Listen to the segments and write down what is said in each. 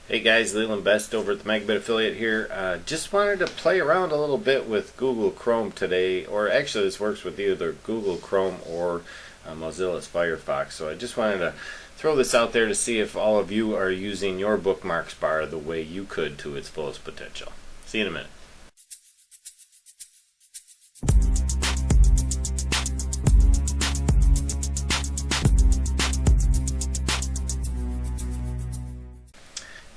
Hey guys, Leland Best over at the Megabit Affiliate here. Just wanted to play around a little bit with Google Chrome today, or actually this works with either Google Chrome or Mozilla's Firefox. So I just wanted to throw this out there to see if all of you are using your bookmarks bar the way you could to its fullest potential. See you in a minute.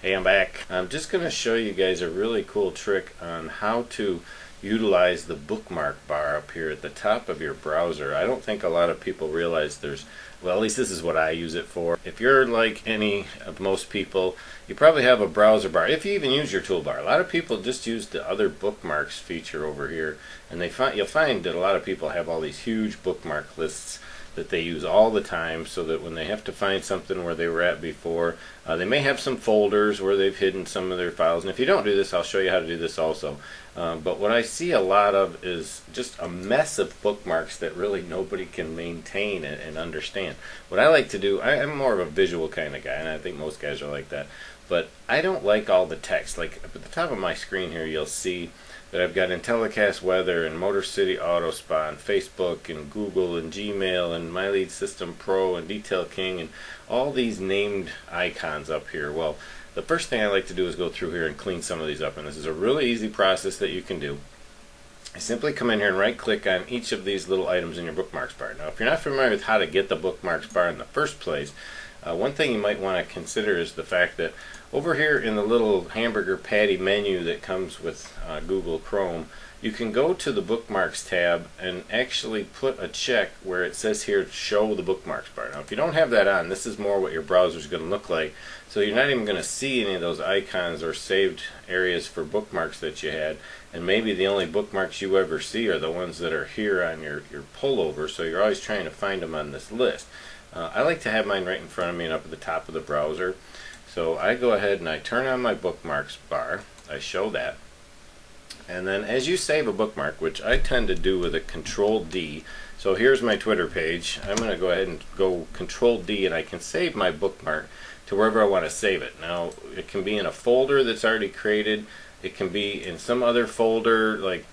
Hey, I'm back. I'm just going to show you guys a really cool trick on how to utilize the bookmark bar up here at the top of your browser. I don't think a lot of people realize well, at least this is what I use it for. If you're like any of most people, you probably have a browser bar, if you even use your toolbar. A lot of people just use the other bookmarks feature over here, and you'll find that a lot of people have all these huge bookmark lists that they use all the time, so that when they have to find something where they were at before, they may have some folders where they've hidden some of their files. And if you don't do this, I'll show you how to do this also. But what I see a lot of is just a mess of bookmarks that really nobody can maintain and understand. What I like to do, I'm more of a visual kind of guy, and I think most guys are like that, but I don't like all the text. Like up at the top of my screen here, you'll see that I've got IntelliCast Weather and Motor City AutoSpa and Facebook and Google and Gmail and My Lead System Pro and Detail King and all these named icons up here. Well, the first thing I like to do is go through here and clean some of these up, and this is a really easy process that you can do. I simply come in here and right click on each of these little items in your bookmarks bar. Now if you're not familiar with how to get the bookmarks bar in the first place, one thing you might want to consider is the fact that over here in the little hamburger patty menu that comes with Google Chrome, you can go to the Bookmarks tab and actually put a check where it says here show the bookmarks bar. Now if you don't have that on, this is more what your browser is going to look like, so you're not even going to see any of those icons or saved areas for bookmarks that you had, and maybe the only bookmarks you ever see are the ones that are here on your pullover, so you're always trying to find them on this list. I like to have mine right in front of me and up at the top of the browser. So I go ahead and I turn on my bookmarks bar, I show that, and then as you save a bookmark, which I tend to do with a Control-D, so here's my Twitter page, I'm going to go ahead and go Control-D and I can save my bookmark to wherever I want to save it. Now it can be in a folder that's already created, it can be in some other folder like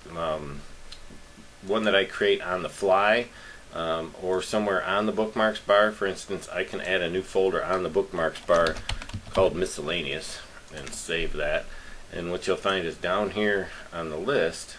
one that I create on the fly, or somewhere on the bookmarks bar. For instance, I can add a new folder on the bookmarks bar called miscellaneous and save that, and what you'll find is down here on the list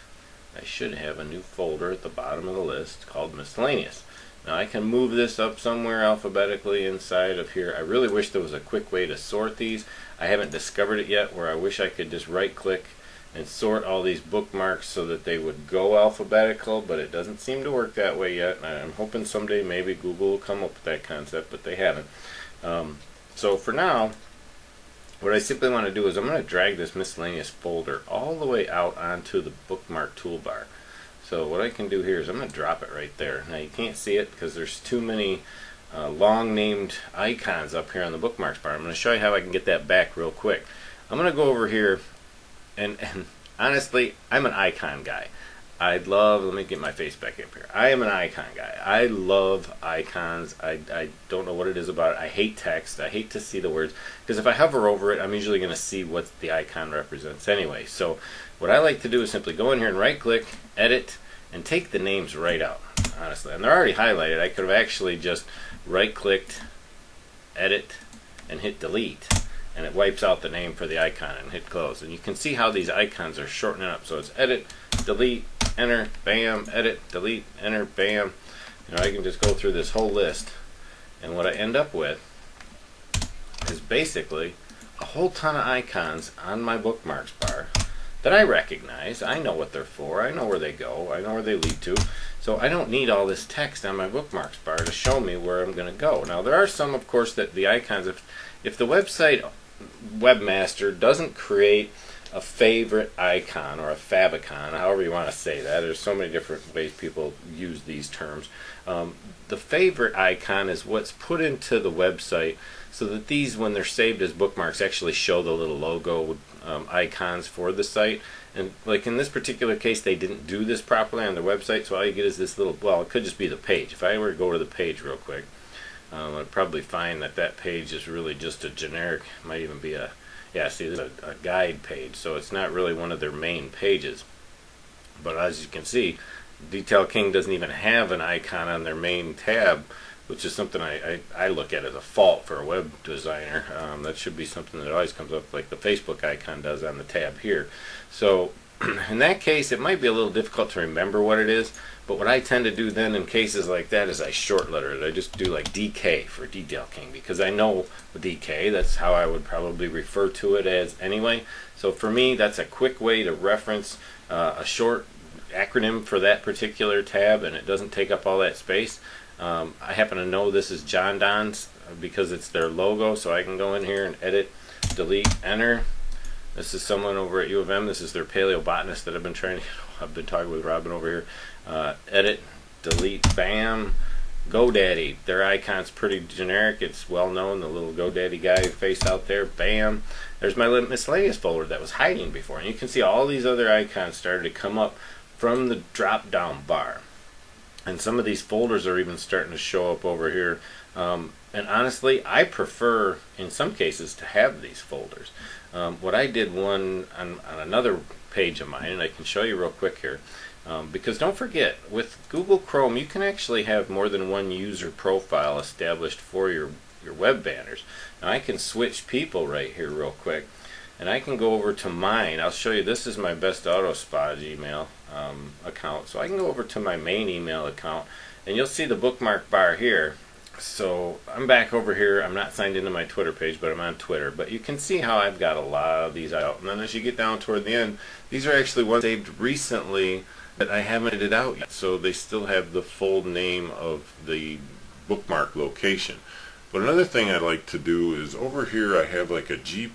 I should have a new folder at the bottom of the list called miscellaneous. Now I can move this up somewhere alphabetically inside of here. I really wish there was a quick way to sort these. I haven't discovered it yet, where I wish I could just right click and sort all these bookmarks so that they would go alphabetical, but it doesn't seem to work that way yet. I'm hoping someday maybe Google will come up with that concept, but they haven't. So for now, what I simply want to do is I'm going to drag this miscellaneous folder all the way out onto the bookmark toolbar. So what I can do here is I'm going to drop it right there. Now you can't see it because there's too many long named icons up here on the bookmarks bar. I'm going to show you how I can get that back real quick. I'm going to go over here and honestly, I'm an icon guy. Let me get my face back up here. I am an icon guy. I love icons. I don't know what it is about it. I hate text. I hate to see the words, because if I hover over it, I'm usually going to see what the icon represents anyway. So what I like to do is simply go in here and right click, edit, and take the names right out, honestly. And they're already highlighted. I could have actually just right clicked, edit, and hit delete, and it wipes out the name for the icon, and hit close. And you can see how these icons are shortening up. So it's edit, delete, enter, bam, edit, delete, enter, bam. You know, I can just go through this whole list, and what I end up with is basically a whole ton of icons on my bookmarks bar that I recognize. I know what they're for. I know where they go. I know where they lead to. So I don't need all this text on my bookmarks bar to show me where I'm going to go. Now there are some, of course, that the icons, if the website webmaster doesn't create a favorite icon or a favicon, however you want to say that. There's so many different ways people use these terms. The favorite icon is what's put into the website so that these, when they're saved as bookmarks, actually show the little logo icons for the site. And like in this particular case, they didn't do this properly on their website, so all you get is this little, well, it could just be the page. If I were to go to the page real quick, I'd probably find that that page is really just a generic, might even be a Yeah, see, there's a guide page, so it's not really one of their main pages. But as you can see, Detail King doesn't even have an icon on their main tab, which is something I look at as a fault for a web designer. That should be something that always comes up like the Facebook icon does on the tab here. So in that case, it might be a little difficult to remember what it is, but what I tend to do then in cases like that is I short letter it. I just do like DK for Detail King, because I know DK, that's how I would probably refer to it as anyway. So for me, that's a quick way to reference a short acronym for that particular tab, and it doesn't take up all that space. I happen to know this is John Don's because it's their logo, so I can go in here and edit, delete, enter. This is someone over at U of M. This is their paleobotanist that I've been trying to, I've been talking with Robin over here. Edit, delete, bam. GoDaddy. Their icon's pretty generic. It's well known. The little GoDaddy guy face out there. Bam. There's my miscellaneous folder that was hiding before. And you can see all these other icons started to come up from the drop down bar. And some of these folders are even starting to show up over here. And honestly, I prefer in some cases to have these folders. What I did one on another page of mine, and I can show you real quick here, because don't forget, with Google Chrome you can actually have more than one user profile established for your web banners. Now I can switch people right here real quick, and I can go over to mine. I'll show you, this is my Best Auto Spa Gmail account, so I can go over to my main email account, and you'll see the bookmark bar here. So I'm back over here. I'm not signed into my Twitter page, but I'm on Twitter. But you can see how I've got a lot of these out. And then as you get down toward the end, these are actually ones saved recently that I haven't edited out yet. So they still have the full name of the bookmark location. But another thing I like to do is over here I have like a G+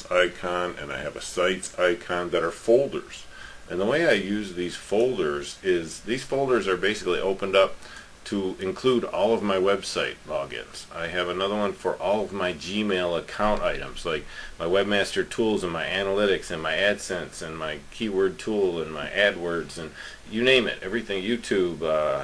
icon and I have a Sites icon that are folders. And the way I use these folders is these folders are basically opened up to include all of my website logins. I have another one for all of my Gmail account items, like my Webmaster Tools and my Analytics and my AdSense and my Keyword Tool and my AdWords and you name it, everything, YouTube,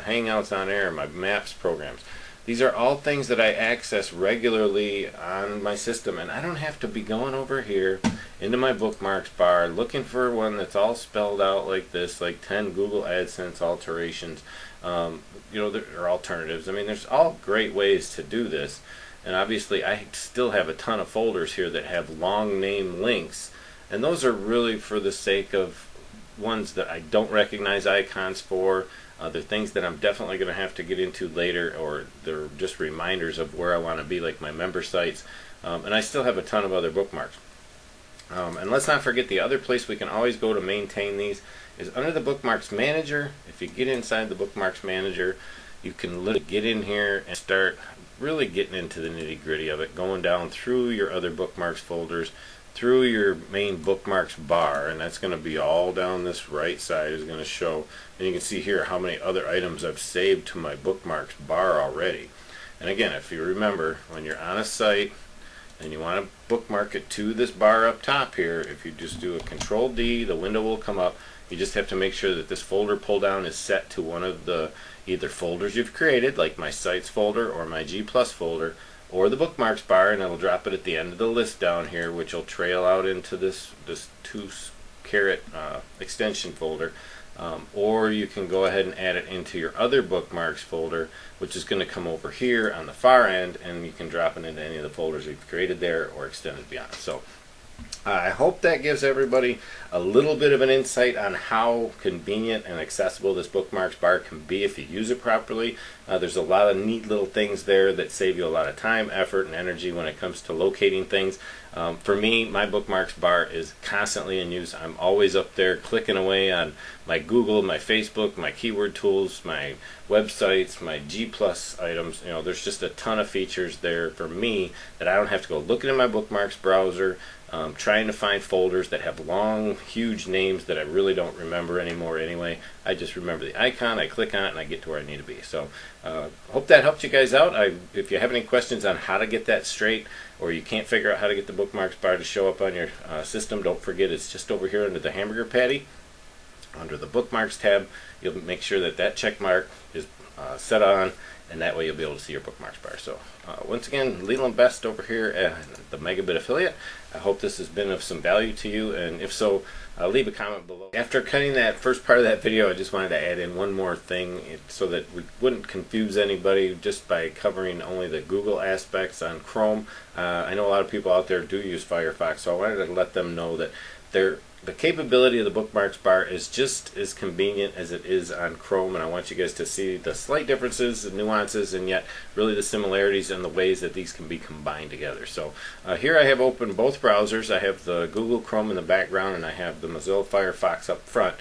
Hangouts on Air, my Maps programs. These are all things that I access regularly on my system, and I don't have to be going over here into my bookmarks bar looking for one that's all spelled out like this, like 10 Google AdSense alterations. You know, there are alternatives. I mean, there's all great ways to do this, and obviously I still have a ton of folders here that have long name links, and those are really for the sake of ones that I don't recognize icons for. They're things that I'm definitely going to have to get into later, or they're just reminders of where I want to be, like my member sites. And I still have a ton of other bookmarks. And let's not forget, the other place we can always go to maintain these is under the Bookmarks Manager. If you get inside the Bookmarks Manager, you can literally get in here and start really getting into the nitty-gritty of it, going down through your other bookmarks folders, through your main bookmarks bar, and that's going to be all down this right side is going to show, and you can see here how many other items I've saved to my bookmarks bar already. And again, if you remember, when you're on a site and you want to bookmark it to this bar up top here, if you just do a Control D, the window will come up. You just have to make sure that this folder pull down is set to one of the either folders you've created, like my Sites folder or my G+ folder, or the bookmarks bar, and it'll drop it at the end of the list down here, which will trail out into this 2-caret extension folder. Or you can go ahead and add it into your other bookmarks folder, which is going to come over here on the far end, and you can drop it into any of the folders you've created there or extended beyond. So I hope that gives everybody a little bit of an insight on how convenient and accessible this bookmarks bar can be if you use it properly. There's a lot of neat little things there that save you a lot of time, effort, and energy when it comes to locating things. For me, my bookmarks bar is constantly in use. I'm always up there clicking away on my Google, my Facebook, my keyword tools, my websites, my G+ items. You know, there's just a ton of features there for me that I don't have to go looking in my bookmarks browser, trying to find folders that have long, huge names that I really don't remember anymore anyway. I just remember the icon, I click on it, and I get to where I need to be. So hope that helped you guys out. If you have any questions on how to get that straight, or you can't figure out how to get the bookmarks bar to show up on your system, don't forget it's just over here under the hamburger patty. Under the bookmarks tab, you'll make sure that that check mark is set on, and that way you'll be able to see your bookmarks bar. So once again, Leland Best over here at the Megabit Affiliate. I hope this has been of some value to you, and if so, leave a comment below. After cutting that first part of that video, I just wanted to add in one more thing so that we wouldn't confuse anybody just by covering only the Google aspects on Chrome. I know a lot of people out there do use Firefox, so I wanted to let them know that the capability of the bookmarks bar is just as convenient as it is on Chrome, and I want you guys to see the slight differences, the nuances, and yet really the similarities and the ways that these can be combined together. So here I have open both browsers. I have the Google Chrome in the background, and I have the Mozilla Firefox up front.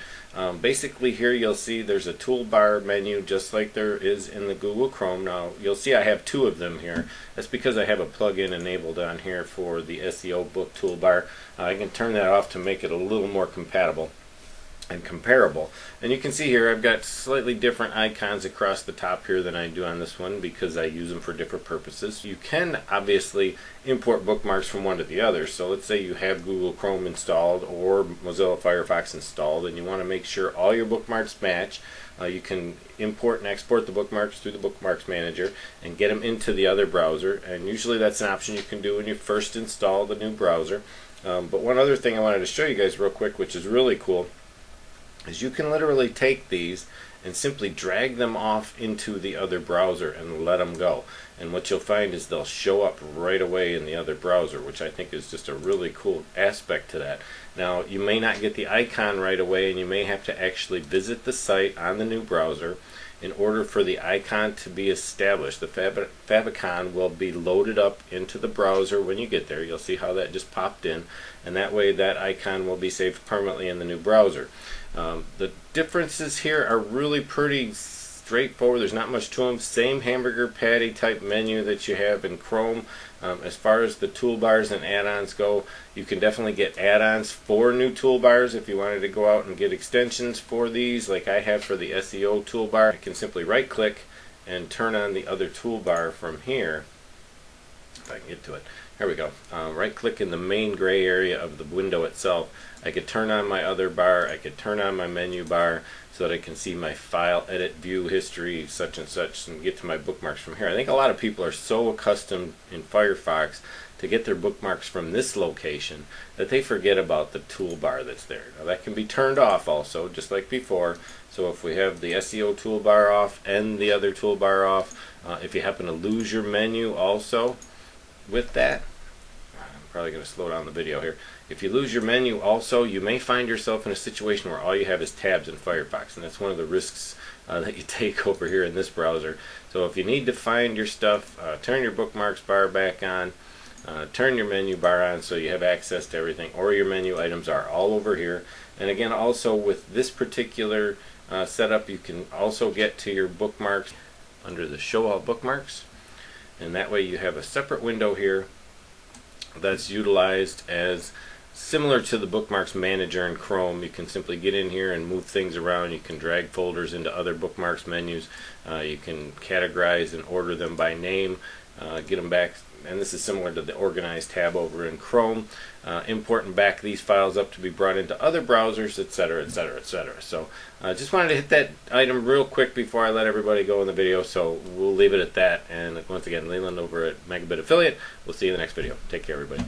Basically here you'll see there's a toolbar menu just like there is in the Google Chrome. Now you'll see I have two of them here. That's because I have a plugin enabled on here for the SEO book toolbar. I can turn that off to make it a little more compatible and comparable. And you can see here I've got slightly different icons across the top here than I do on this one because I use them for different purposes. You can obviously import bookmarks from one to the other. So let's say you have Google Chrome installed or Mozilla Firefox installed and you want to make sure all your bookmarks match. You can import and export the bookmarks through the Bookmarks Manager and get them into the other browser, and usually that's an option you can do when you first install the new browser. But one other thing I wanted to show you guys real quick, which is really cool, is you can literally take these and simply drag them off into the other browser and let them go. And what you'll find is they'll show up right away in the other browser, which I think is just a really cool aspect to that. Now, you may not get the icon right away, and you may have to actually visit the site on the new browser in order for the icon to be established. The favicon will be loaded up into the browser when you get there. You'll see how that just popped in, and that way that icon will be saved permanently in the new browser. The differences here are really pretty straightforward. There's not much to them. Same hamburger patty type menu that you have in Chrome. As far as the toolbars and add-ons go, you can definitely get add-ons for new toolbars if you wanted to go out and get extensions for these like I have for the SEO toolbar. I can simply right click and turn on the other toolbar from here. If I can get to it. Here we go. Right click in the main gray area of the window itself. I could turn on my other bar, I could turn on my menu bar so that I can see my file, edit, view, history, such and such, and get to my bookmarks from here. I think a lot of people are so accustomed in Firefox to get their bookmarks from this location that they forget about the toolbar that's there. Now that can be turned off also, just like before. So if we have the SEO toolbar off and the other toolbar off, if you happen to lose your menu also with that, I'm probably going to slow down the video here. If you lose your menu also, you may find yourself in a situation where all you have is tabs in Firefox, and that's one of the risks that you take over here in this browser. So if you need to find your stuff, turn your bookmarks bar back on, turn your menu bar on so you have access to everything, or your menu items are all over here. And again, also with this particular setup, you can also get to your bookmarks under the Show All Bookmarks, and that way you have a separate window here that's utilized as similar to the Bookmarks Manager in Chrome. You can simply get in here and move things around. You can drag folders into other bookmarks menus. You can categorize and order them by name, get them back, and this is similar to the Organize tab over in Chrome. Import and back these files up to be brought into other browsers, etc., etc., etc. So just wanted to hit that item real quick before I let everybody go in the video, so we'll leave it at that. And once again, Leland over at Megabit Affiliate. We'll see you in the next video. Take care, everybody.